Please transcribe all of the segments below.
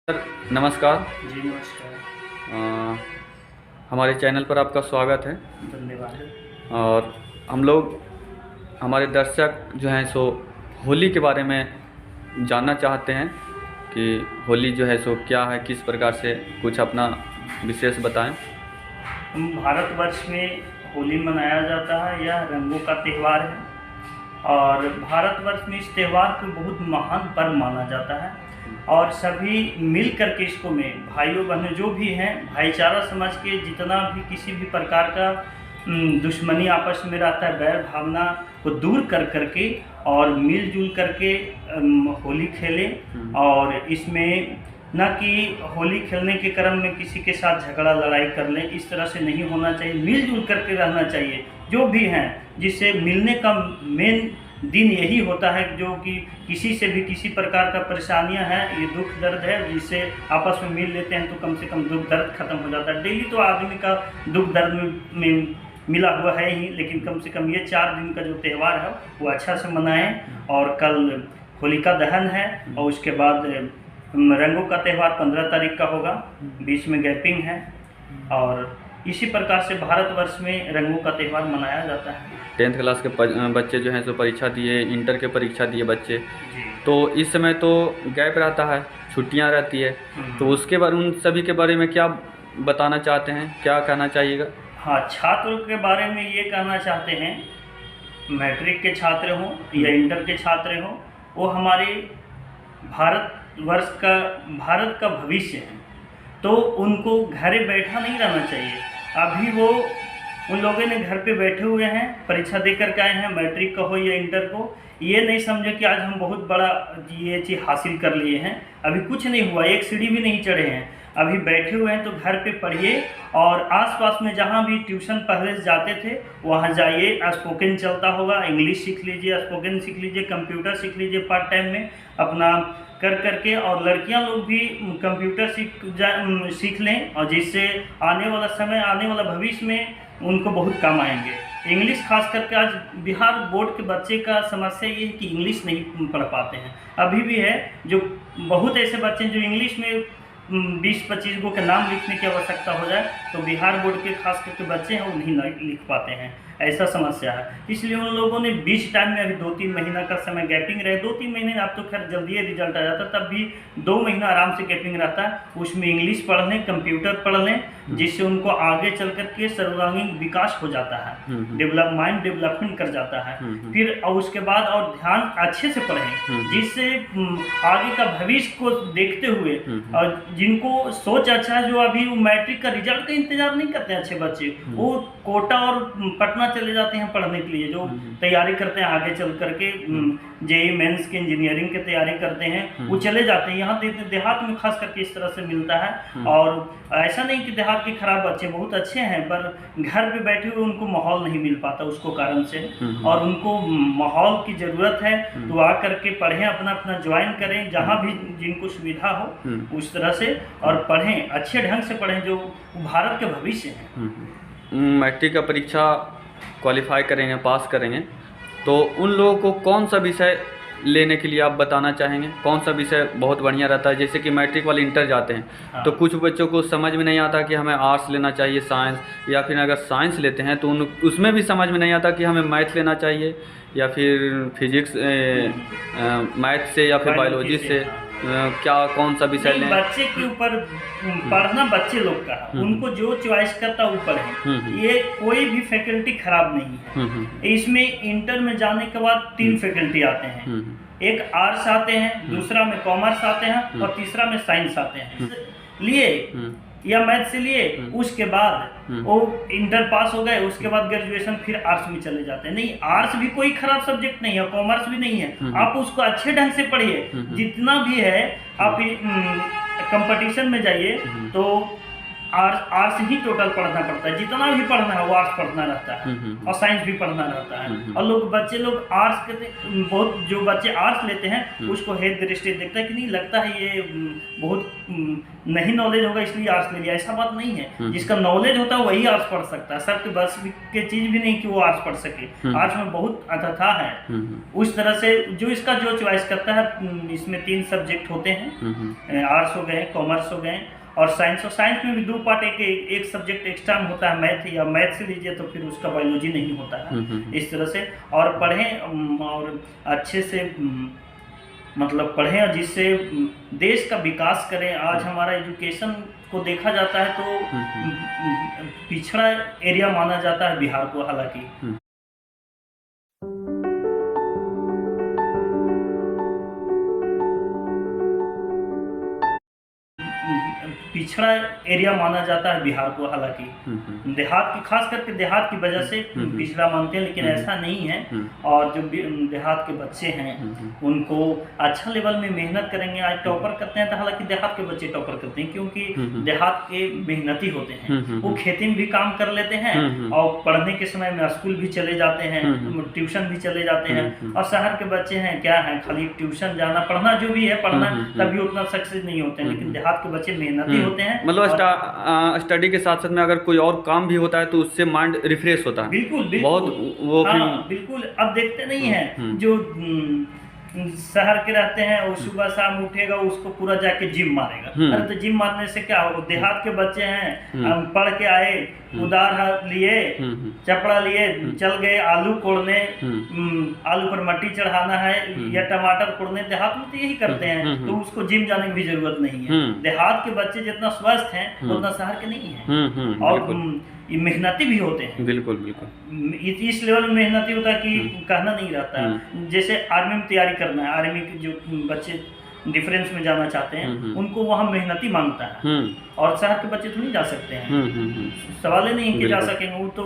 Sir नमस्कार। जी नमस्कार। हमारे चैनल पर आपका स्वागत है। धन्यवाद। और हम लोग हमारे दर्शक जो हैं सो होली के बारे में जानना चाहते हैं कि होली जो है सो क्या है, किस प्रकार से, कुछ अपना विशेष बताएं। भारतवर्ष में होली मनाया जाता है। यह रंगों का त्यौहार है और भारतवर्ष में इस त्यौहार को बहुत महान पर्व माना जाता है और सभी मिल कर के इसको में भाइयों बहनों जो भी हैं भाईचारा समझ के जितना भी किसी भी प्रकार का दुश्मनी आपस में रहता है, बैर भावना को दूर कर करके और मिलजुल करके होली खेलें। और इसमें न कि होली खेलने के क्रम में किसी के साथ झगड़ा लड़ाई कर लें, इस तरह से नहीं होना चाहिए। मिलजुल करके रहना चाहिए जो भी हैं, जिससे मिलने का मेन दिन यही होता है जो कि किसी से भी किसी प्रकार का परेशानियां हैं, ये दुख दर्द है, जिससे आपस में मिल लेते हैं तो कम से कम दुख दर्द खत्म हो जाता है। डेली तो आदमी का दुख दर्द में मिला हुआ है ही, लेकिन कम से कम ये 4 दिन का जो त्यौहार है वो अच्छा से मनाएं। और कल होलिका दहन है और उसके बाद रंगों का त्यौहार 15 तारीख का होगा, बीच में गैपिंग है। और इसी प्रकार से भारतवर्ष में रंगों का त्यौहार मनाया जाता है। 10th क्लास के बच्चे जो हैं सो परीक्षा दिए, इंटर के परीक्षा दिए बच्चे, जी। तो इस समय तो गैप रहता है, छुट्टियां रहती है, तो उसके बारे उन सभी के बारे में क्या बताना चाहते हैं, क्या कहना चाहिएगा? हाँ, छात्रों के बारे में ये कहना चाहते हैं, मैट्रिक के छात्र हों या इंटर के छात्र हों, वो हमारे भारत का भविष्य है, तो उनको घरे बैठा नहीं रहना चाहिए। अभी वो उन लोगों ने घर पे बैठे हुए हैं, परीक्षा दे कर के आए हैं, मैट्रिक का हो या इंटर को, ये नहीं समझे कि आज हम बहुत बड़ा ये चीज़ हासिल कर लिए हैं। अभी कुछ नहीं हुआ, एक सीढ़ी भी नहीं चढ़े हैं, अभी बैठे हुए हैं। तो घर पे पढ़िए और आसपास में जहाँ भी ट्यूशन पहले से जाते थे वहाँ जाइए। स्पोकन चलता होगा, इंग्लिश सीख लीजिए, स्पोकन सीख लीजिए, कंप्यूटर सीख लीजिए पार्ट टाइम में अपना कर करके। और लड़कियां लोग भी कंप्यूटर सीख लें, और जिससे आने वाला समय, आने वाला भविष्य में उनको बहुत काम आएंगे। इंग्लिश खास करके आज बिहार बोर्ड के बच्चे का समस्या ये है कि इंग्लिश नहीं पढ़ पाते हैं। अभी भी है जो बहुत ऐसे बच्चे जो इंग्लिश में 20-25 गो के नाम लिखने की आवश्यकता हो जाए तो बिहार बोर्ड के खास करके बच्चे हैं वो नहीं लिख पाते हैं, ऐसा समस्या है। इसलिए उन लोगों ने बीच टाइम में अभी 2-3 महीना का समय गैपिंग रहे। 2-3 महीने अब तो खैर जल्दी रिजल्ट आ जाता, तब भी 2 महीना आराम से गैपिंग रहता है। उसमें इंग्लिश पढ़ लें, कंप्यूटर पढ़ लें, जिससे उनको आगे चल कर के सर्वांगीण विकास हो जाता है, माइंड डेवलपमेंट कर जाता है। फिर और उसके बाद और ध्यान अच्छे से पढ़ें, जिससे आगे का भविष्य को देखते हुए, और जिनको सोच अच्छा है, जो अभी मैट्रिक का रिजल्ट का इंतजार नहीं करते हैं अच्छे बच्चे, वो कोटा और पटना चले जाते हैं पढ़ने के लिए, जो तैयारी करते हैं आगे चल करके जेईई मेंस के इंजीनियरिंग की तैयारी करते हैं, वो चले जाते हैं। यहाँ देहात में खास करके इस तरह से मिलता है। और ऐसा नहीं कि देहात के खराब बच्चे बहुत अच्छे हैं, पर घर पे बैठे हुए उनको माहौल नहीं मिल पाता उसको कारण से, और उनको माहौल की ज़रूरत है। तो आ करके पढ़ें, अपना अपना ज्वाइन करें जहाँ भी जिनको सुविधा हो उस तरह से, और पढ़ें, अच्छे ढंग से पढ़ें, जो भारत के भविष्य है। मैट्रिक का परीक्षा क्वालिफाई करेंगे, पास करेंगे, तो उन लोगों को कौन सा विषय लेने के लिए आप बताना चाहेंगे? कौन सा विषय बहुत बढ़िया रहता है? जैसे कि मैट्रिक वाले इंटर जाते हैं, हाँ। तो कुछ बच्चों को समझ में नहीं आता कि हमें आर्ट्स लेना चाहिए, साइंस, या फिर अगर साइंस लेते हैं तो उसमें भी समझ में नहीं आता कि हमें मैथ लेना चाहिए या फिर फिजिक्स, मैथ से या फिर बायोलॉजी से, क्या कौन सा विषय लें? बच्चे के ऊपर पढ़ना बच्चे लोग का, उनको जो चॉइस करता वो पढ़े। ये कोई भी फैकल्टी खराब नहीं है। इसमें इंटर में जाने के बाद 3 फैकल्टी आते हैं, एक आर्ट्स आते हैं, दूसरा में कॉमर्स आते हैं, और तीसरा में साइंस आते हैं लिए या मैथ से लिए। उसके बाद वो इंटर पास हो गए, उसके बाद ग्रेजुएशन फिर आर्ट्स में चले जाते हैं। नहीं, आर्ट्स भी कोई खराब सब्जेक्ट नहीं है, कॉमर्स भी नहीं है। आप उसको अच्छे ढंग से पढ़िए, जितना भी है। आप कंपटीशन में जाइए तो आर्ट्स ही टोटल पढ़ना पड़ता है, जितना भी पढ़ना है वो आर्ट्स पढ़ना रहता है और साइंस भी पढ़ना रहता है। और बच्चे लोग आर्ट्स के बहुत, जो बच्चे आर्ट्स लेते हैं उसको हेड दृष्टि देखता है कि नहीं, लगता है ये बहुत नहीं नॉलेज होगा इसलिए आर्ट्स ले लिया, ऐसा बात नहीं है। जिसका नॉलेज होता है वही आर्ट्स पढ़ सकता है, सबके बस के चीज भी नहीं कि वो आर्ट्स पढ़ सके। आर्ट्स में बहुत अथाह है। उस तरह से जो इसका जो चॉइस करता है, इसमें 3 सब्जेक्ट होते हैं, आर्ट्स हो गए, कॉमर्स हो गए और साइंस। और साइंस में भी 2 पार्ट, एक सब्जेक्ट एक्स्ट्रा में होता है मैथ, या मैथ से लीजिए तो फिर उसका बायोलॉजी नहीं होता है। इस तरह से और पढ़ें और अच्छे से मतलब पढ़ें और जिससे देश का विकास करें। आज हमारा एजुकेशन को देखा जाता है तो पिछड़ा एरिया माना जाता है बिहार को, हालांकि पिछड़ा एरिया माना जाता है बिहार को, हालांकि देहात की, खास करके देहात की वजह से पिछड़ा मानते हैं, लेकिन ऐसा नहीं है। और जो देहात के बच्चे हैं उनको अच्छा लेवल में मेहनत करेंगे, आज टॉपर करते हैं तो हालांकि देहात के बच्चे टॉपर करते हैं क्योंकि देहात के मेहनती होते हैं, वो खेती में भी काम कर लेते हैं और पढ़ने के समय में स्कूल भी चले जाते हैं, ट्यूशन भी चले जाते हैं। और शहर के बच्चे हैं क्या है, खाली ट्यूशन जाना, पढ़ना जो भी है पढ़ना, तभी उतना सक्सेस नहीं होते हैं। लेकिन देहात के बच्चे मेहनती होते हैं। मतलब स्टडी के साथ साथ में अगर कोई और काम भी होता है तो उससे माइंड रिफ्रेश होता है। बिल्कुल बिल्कुल बहुत वो बिल्कुल। अब देखते नहीं है जो शहर के रहते हैं वो सुबह शाम उठेगा उसको पूरा जाके जिम मारेगा। अरे तो जिम मारने से क्या होगा? देहात के बच्चे हैं, पढ़ के आए, उधार लिए, चपड़ा लिए, चल गए आलू कोड़ने, आलू पर मट्टी चढ़ाना है या टमाटर कोड़ने, देहात में तो यही करते हैं। तो उसको जिम जाने की भी जरूरत नहीं है। देहात के बच्चे जितना स्वस्थ हैं उतना शहर के नहीं है। और ये मेहनती भी होते हैं। बिल्कुल बिल्कुल। इस लेवल में मेहनती होता है कि कहना नहीं रहता है। जैसे आर्मी में तैयारी करना है, आर्मी के जो बच्चे डिफरेंस में जाना चाहते हैं उनको वहाँ मेहनती मांगता है और शहर के बच्चे तो नहीं जा सकते हैं। सवाल ही नहीं कि जा सकेंगे, वो तो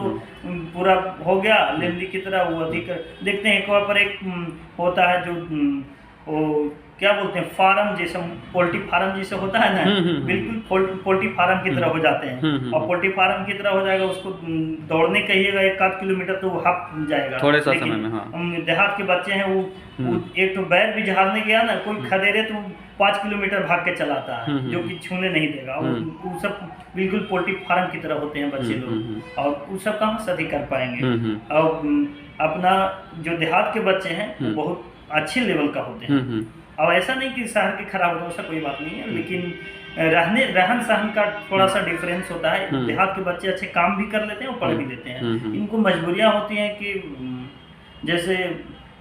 पूरा हो गया लेंदी की तरह। वो अधिक देखते हैं, एक बार पर एक होता है जो वो क्या बोलते हैं, फार्म जैसा, पोल्ट्री फार्म जैसे होता है ना, बिल्कुल पोल्ट्री फार्म की तरह हो जाते हैं। और पोल्ट्री फार्म की तरह हो जाएगा, उसको दौड़ने कहिएगा 1-8 किलोमीटर तो वो हाफ जाएगा थोड़े सा समय में। हाँ। देहात के बच्चे हैं वो एक तो बैर भी झाड़ने गया ना, कोई खदेरे तो 5 किलोमीटर भाग के चलाता है, जो कि छूने नहीं देगा। वो सब बिल्कुल पोल्ट्री फार्म की तरह होते हैं बच्चे लोग, और वो सब कहाँ से अधिक कर पाएंगे। और अपना जो देहात के बच्चे हैं वो बहुत अच्छे लेवल का होते हैं। अब ऐसा नहीं कि शहर के खराब होता है, ऐसा कोई बात नहीं है, लेकिन रहन सहन का थोड़ा सा डिफरेंस होता है। देहात के बच्चे अच्छे काम भी कर लेते हैं और पढ़ भी लेते हैं। इनको मजबूरियां होती हैं कि जैसे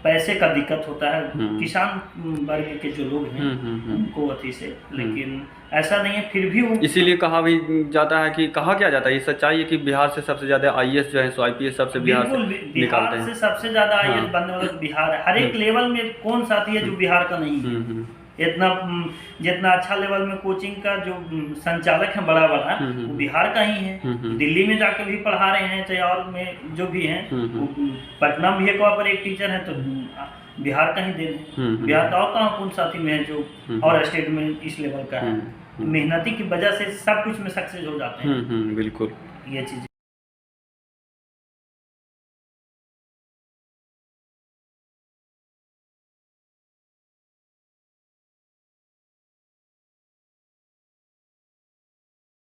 पैसे का दिक्कत होता है, किसान वर्ग के जो लोग हैं उनको अति से, लेकिन ऐसा नहीं है। फिर भी वो इसीलिए कहा भी जाता है कि कहा क्या जाता है, ये सच्चाई है कि बिहार से सबसे ज्यादा आईएएस जो है सो आईपीएस सबसे बिहार से निकालते हैं। से सबसे ज्यादा आईएएस बनने वाला बिहार है। हर एक लेवल में कौन साथी है जो बिहार का नहीं है? इतना जितना अच्छा लेवल में कोचिंग का जो संचालक है बड़ा बड़ा, वो बिहार का ही है। दिल्ली में जाकर भी पढ़ा रहे हैं, चाहे और में जो भी हैं, पटना में भी पर एक टीचर है, तो बिहार का ही देन है। बिहार का और कहाँ कौन साथी में है जो और स्टेट में इस लेवल का है? मेहनती की वजह से सब कुछ में सक्सेस हो जाते हैं। बिल्कुल, ये चीज।